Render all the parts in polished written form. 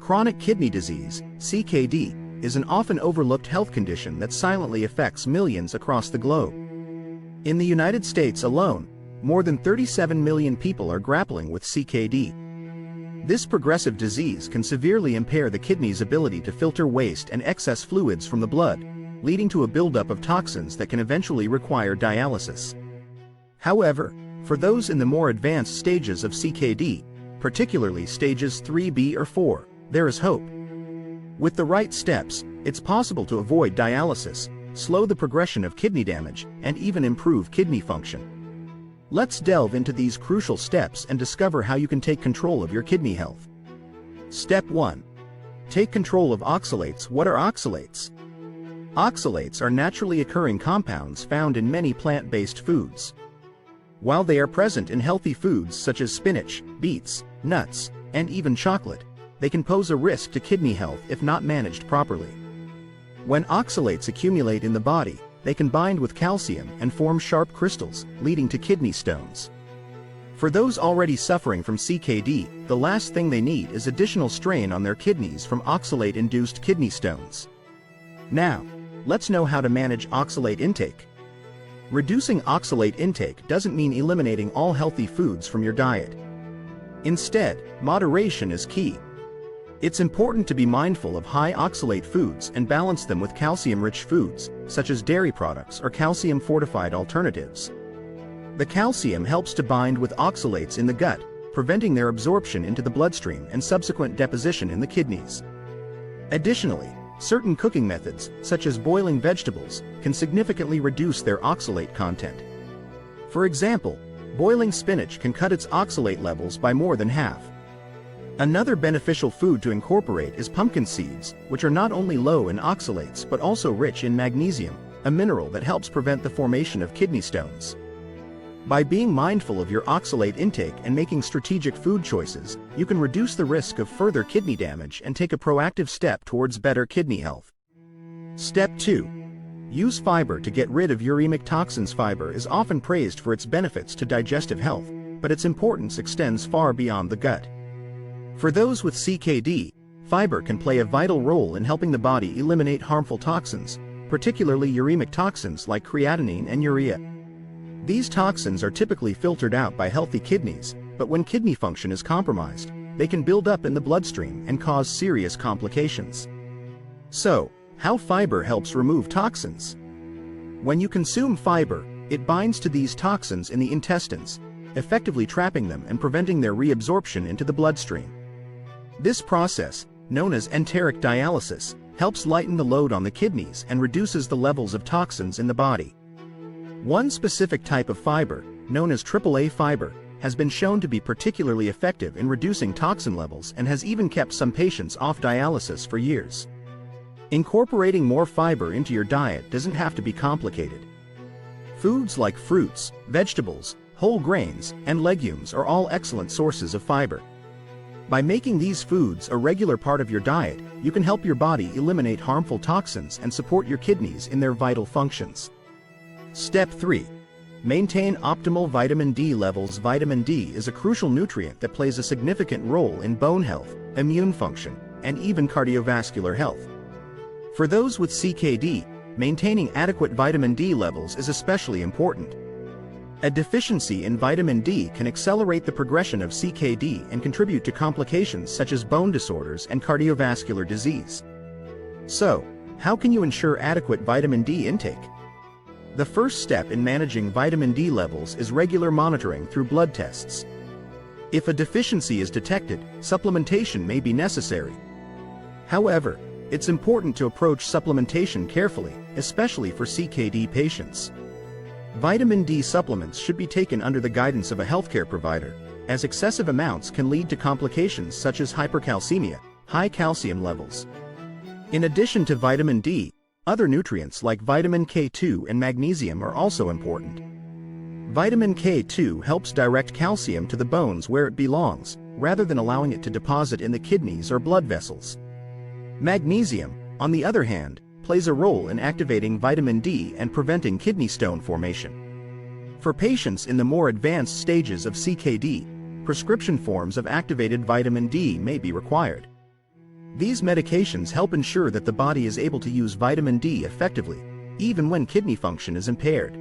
Chronic kidney disease, CKD, is an often overlooked health condition that silently affects millions across the globe. In the United States alone, more than 37 million people are grappling with CKD. This progressive disease can severely impair the kidney's ability to filter waste and excess fluids from the blood, leading to a buildup of toxins that can eventually require dialysis. However, for those in the more advanced stages of CKD, particularly stages 3B or 4, there is hope. With the right steps, it's possible to avoid dialysis, slow the progression of kidney damage, and even improve kidney function. Let's delve into these crucial steps and discover how you can take control of your kidney health. Step 1. Take control of oxalates. What are oxalates? Oxalates are naturally occurring compounds found in many plant-based foods. While they are present in healthy foods such as spinach, beets, nuts, and even chocolate, they can pose a risk to kidney health if not managed properly. When oxalates accumulate in the body, they can bind with calcium and form sharp crystals, leading to kidney stones. For those already suffering from CKD, the last thing they need is additional strain on their kidneys from oxalate-induced kidney stones. Now, let's know how to manage oxalate intake. Reducing oxalate intake doesn't mean eliminating all healthy foods from your diet. Instead, moderation is key. It's important to be mindful of high oxalate foods and balance them with calcium-rich foods, such as dairy products or calcium-fortified alternatives. The calcium helps to bind with oxalates in the gut, preventing their absorption into the bloodstream and subsequent deposition in the kidneys. Additionally, certain cooking methods, such as boiling vegetables, can significantly reduce their oxalate content. For example, boiling spinach can cut its oxalate levels by more than half. Another beneficial food to incorporate is pumpkin seeds, which are not only low in oxalates but also rich in magnesium, a mineral that helps prevent the formation of kidney stones. By being mindful of your oxalate intake and making strategic food choices, you can reduce the risk of further kidney damage and take a proactive step towards better kidney health. Step 2. Use fiber to get rid of uremic toxins. Fiber is often praised for its benefits to digestive health, but its importance extends far beyond the gut. For those with CKD, fiber can play a vital role in helping the body eliminate harmful toxins, particularly uremic toxins like creatinine and urea. These toxins are typically filtered out by healthy kidneys, but when kidney function is compromised, they can build up in the bloodstream and cause serious complications. So, how fiber helps remove toxins? When you consume fiber, it binds to these toxins in the intestines, effectively trapping them and preventing their reabsorption into the bloodstream. This process, known as enteric dialysis, helps lighten the load on the kidneys and reduces the levels of toxins in the body. One specific type of fiber, known as AAA fiber, has been shown to be particularly effective in reducing toxin levels and has even kept some patients off dialysis for years. Incorporating more fiber into your diet doesn't have to be complicated. Foods like fruits, vegetables, whole grains, and legumes are all excellent sources of fiber. By making these foods a regular part of your diet, you can help your body eliminate harmful toxins and support your kidneys in their vital functions. Step 3. Maintain optimal vitamin D levels. Vitamin D is a crucial nutrient that plays a significant role in bone health, immune function, and even cardiovascular health. For those with CKD, maintaining adequate vitamin D levels is especially important. A deficiency in vitamin D can accelerate the progression of CKD and contribute to complications such as bone disorders and cardiovascular disease. So, how can you ensure adequate vitamin D intake? The first step in managing vitamin D levels is regular monitoring through blood tests. If a deficiency is detected, supplementation may be necessary. However, it's important to approach supplementation carefully, especially for CKD patients. Vitamin D supplements should be taken under the guidance of a healthcare provider, as excessive amounts can lead to complications such as hypercalcemia, high calcium levels. In addition to vitamin D, other nutrients like vitamin K2 and magnesium are also important. Vitamin K2 helps direct calcium to the bones where it belongs, rather than allowing it to deposit in the kidneys or blood vessels. Magnesium, on the other hand, plays a role in activating vitamin D and preventing kidney stone formation. For patients in the more advanced stages of CKD, prescription forms of activated vitamin D may be required. These medications help ensure that the body is able to use vitamin D effectively, even when kidney function is impaired.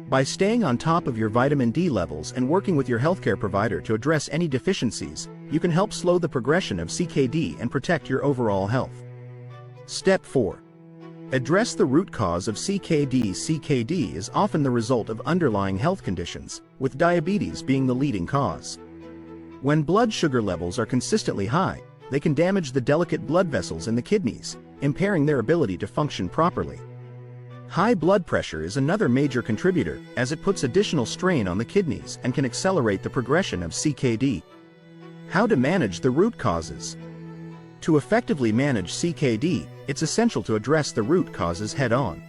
By staying on top of your vitamin D levels and working with your healthcare provider to address any deficiencies, you can help slow the progression of CKD and protect your overall health. Step 4. Address the root cause of CKD. CKD is often the result of underlying health conditions, with diabetes being the leading cause. When blood sugar levels are consistently high, they can damage the delicate blood vessels in the kidneys, impairing their ability to function properly. High blood pressure is another major contributor, as it puts additional strain on the kidneys and can accelerate the progression of CKD. How to manage the root causes? To effectively manage CKD, it's essential to address the root causes head-on.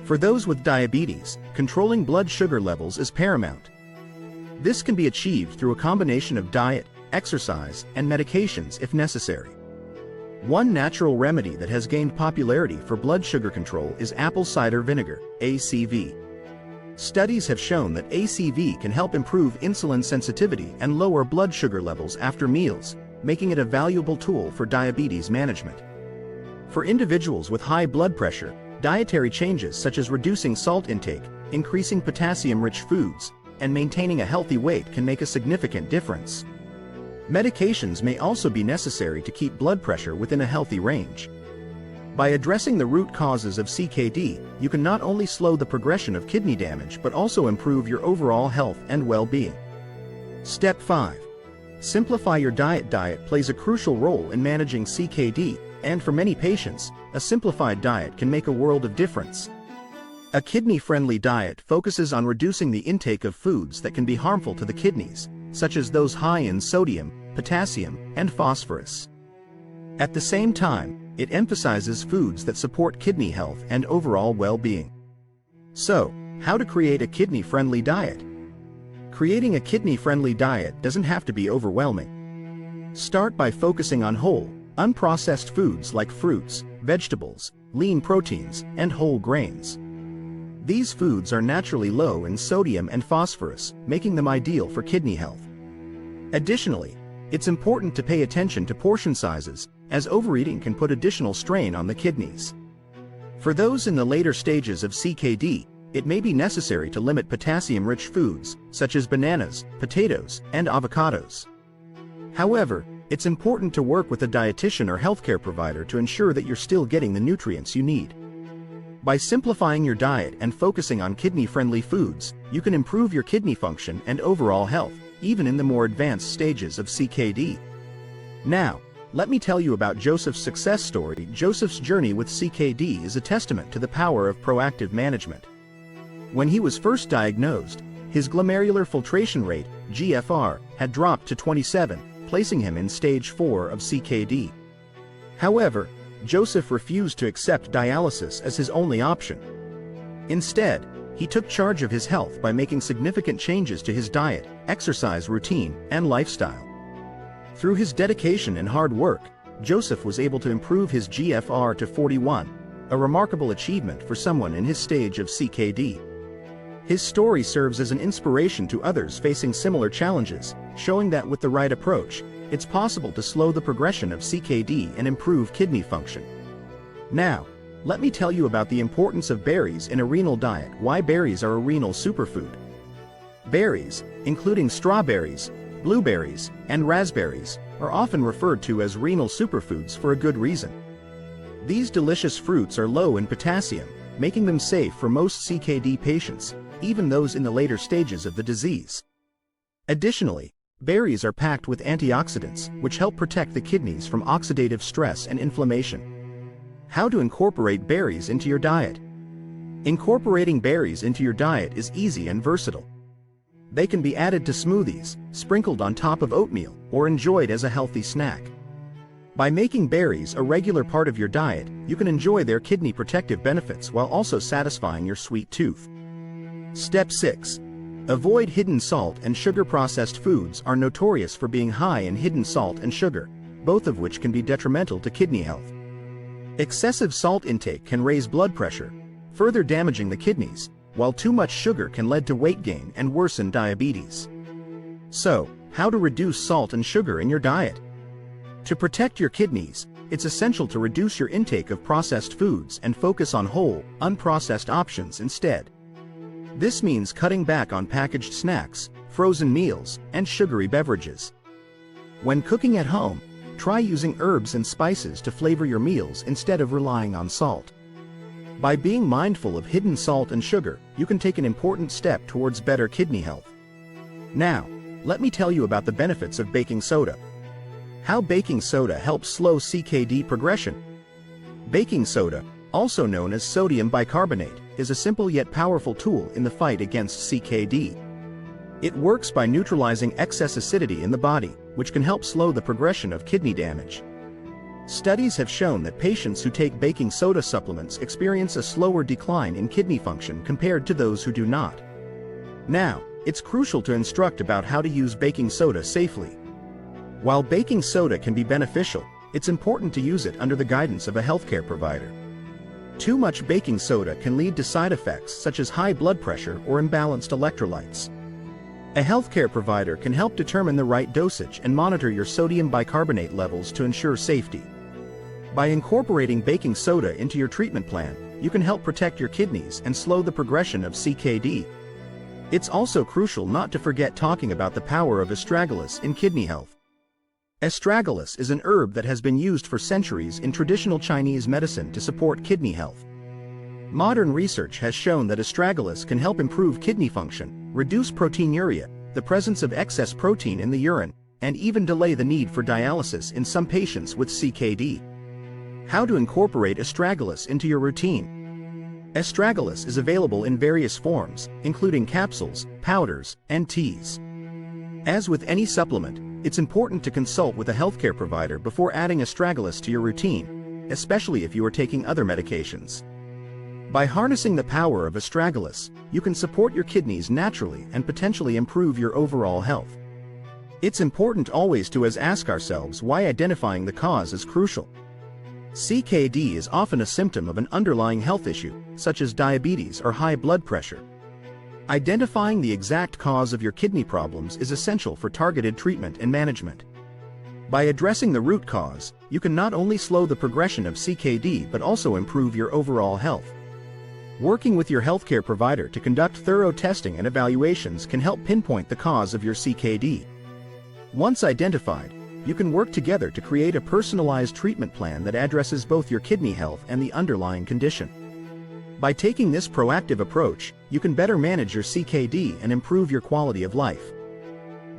For those with diabetes, controlling blood sugar levels is paramount. This can be achieved through a combination of diet, exercise, and medications if necessary. One natural remedy that has gained popularity for blood sugar control is apple cider vinegar, ACV. Studies have shown that ACV can help improve insulin sensitivity and lower blood sugar levels after meals, making it a valuable tool for diabetes management. For individuals with high blood pressure, dietary changes such as reducing salt intake, increasing potassium-rich foods, and maintaining a healthy weight can make a significant difference. Medications may also be necessary to keep blood pressure within a healthy range. By addressing the root causes of CKD, you can not only slow the progression of kidney damage but also improve your overall health and well-being. Step 5. Simplify your diet. Diet plays a crucial role in managing CKD, and for many patients, a simplified diet can make a world of difference. A kidney-friendly diet focuses on reducing the intake of foods that can be harmful to the kidneys, such as those high in sodium, potassium, and phosphorus. At the same time, it emphasizes foods that support kidney health and overall well-being. So, how to create a kidney-friendly diet? Creating a kidney-friendly diet doesn't have to be overwhelming. Start by focusing on whole, unprocessed foods like fruits, vegetables, lean proteins, and whole grains. These foods are naturally low in sodium and phosphorus, making them ideal for kidney health. Additionally, it's important to pay attention to portion sizes, as overeating can put additional strain on the kidneys. For those in the later stages of CKD, it may be necessary to limit potassium-rich foods, such as bananas, potatoes, and avocados. However, it's important to work with a dietitian or healthcare provider to ensure that you're still getting the nutrients you need. By simplifying your diet and focusing on kidney-friendly foods, you can improve your kidney function and overall health, even in the more advanced stages of CKD. Now, let me tell you about Joseph's success story. Joseph's journey with CKD is a testament to the power of proactive management. When he was first diagnosed, his glomerular filtration rate, GFR, had dropped to 27, placing him in stage 4 of CKD. However, Joseph refused to accept dialysis as his only option. Instead, he took charge of his health by making significant changes to his diet, exercise routine, and lifestyle. Through his dedication and hard work, Joseph was able to improve his GFR to 41, a remarkable achievement for someone in his stage of CKD. His story serves as an inspiration to others facing similar challenges, showing that with the right approach, it's possible to slow the progression of CKD and improve kidney function. Now, let me tell you about the importance of berries in a renal diet. Why berries are a renal superfood. Berries, including strawberries, blueberries, and raspberries, are often referred to as renal superfoods for a good reason. These delicious fruits are low in potassium, making them safe for most CKD patients, even those in the later stages of the disease. Additionally, berries are packed with antioxidants, which help protect the kidneys from oxidative stress and inflammation. How to incorporate berries into your diet? Incorporating berries into your diet is easy and versatile. They can be added to smoothies, sprinkled on top of oatmeal, or enjoyed as a healthy snack. By making berries a regular part of your diet, you can enjoy their kidney protective benefits while also satisfying your sweet tooth. Step 6. Avoid hidden salt and sugar. Processed foods are notorious for being high in hidden salt and sugar, both of which can be detrimental to kidney health. Excessive salt intake can raise blood pressure, further damaging the kidneys, while too much sugar can lead to weight gain and worsen diabetes. So, how to reduce salt and sugar in your diet? To protect your kidneys, it's essential to reduce your intake of processed foods and focus on whole, unprocessed options instead. This means cutting back on packaged snacks, frozen meals, and sugary beverages. When cooking at home, try using herbs and spices to flavor your meals instead of relying on salt. By being mindful of hidden salt and sugar, you can take an important step towards better kidney health. Now, let me tell you about the benefits of baking soda. How baking soda helps slow CKD progression. Baking soda, also known as sodium bicarbonate, is a simple yet powerful tool in the fight against CKD. It works by neutralizing excess acidity in the body, which can help slow the progression of kidney damage. Studies have shown that patients who take baking soda supplements experience a slower decline in kidney function compared to those who do not. Now, it's crucial to instruct about how to use baking soda safely. While baking soda can be beneficial, it's important to use it under the guidance of a healthcare provider. Too much baking soda can lead to side effects such as high blood pressure or imbalanced electrolytes. A healthcare provider can help determine the right dosage and monitor your sodium bicarbonate levels to ensure safety. By incorporating baking soda into your treatment plan, you can help protect your kidneys and slow the progression of CKD. It's also crucial not to forget talking about the power of astragalus in kidney health. Astragalus is an herb that has been used for centuries in traditional Chinese medicine to support kidney health. Modern research has shown that astragalus can help improve kidney function, reduce proteinuria, the presence of excess protein in the urine, and even delay the need for dialysis in some patients with CKD. How to incorporate astragalus into your routine. Astragalus is available in various forms, including capsules, powders, and teas. As with any supplement, it's important to consult with a healthcare provider before adding astragalus to your routine, especially if you are taking other medications. By harnessing the power of astragalus, you can support your kidneys naturally and potentially improve your overall health. It's important always to ask ourselves why identifying the cause is crucial. CKD is often a symptom of an underlying health issue, such as diabetes or high blood pressure. Identifying the exact cause of your kidney problems is essential for targeted treatment and management. By addressing the root cause, you can not only slow the progression of CKD but also improve your overall health. Working with your healthcare provider to conduct thorough testing and evaluations can help pinpoint the cause of your CKD. Once identified, you can work together to create a personalized treatment plan that addresses both your kidney health and the underlying condition. By taking this proactive approach, you can better manage your CKD and improve your quality of life.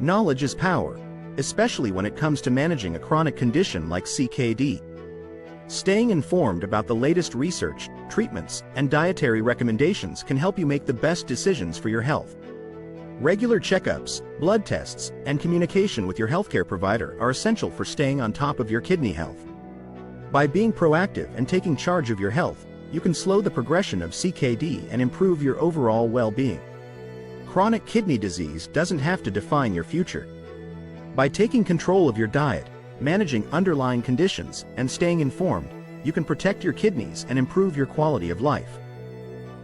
Knowledge is power, especially when it comes to managing a chronic condition like CKD. Staying informed about the latest research, treatments, and dietary recommendations can help you make the best decisions for your health. Regular checkups, blood tests, and communication with your healthcare provider are essential for staying on top of your kidney health. By being proactive and taking charge of your health, you can slow the progression of CKD and improve your overall well-being. Chronic kidney disease doesn't have to define your future. By taking control of your diet, managing underlying conditions, and staying informed, you can protect your kidneys and improve your quality of life.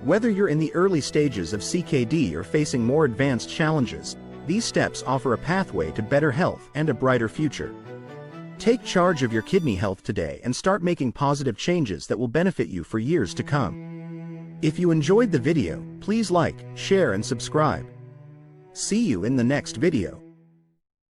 Whether you're in the early stages of CKD or facing more advanced challenges, these steps offer a pathway to better health and a brighter future. Take charge of your kidney health today and start making positive changes that will benefit you for years to come. If you enjoyed the video, please like, share, and subscribe. See you in the next video.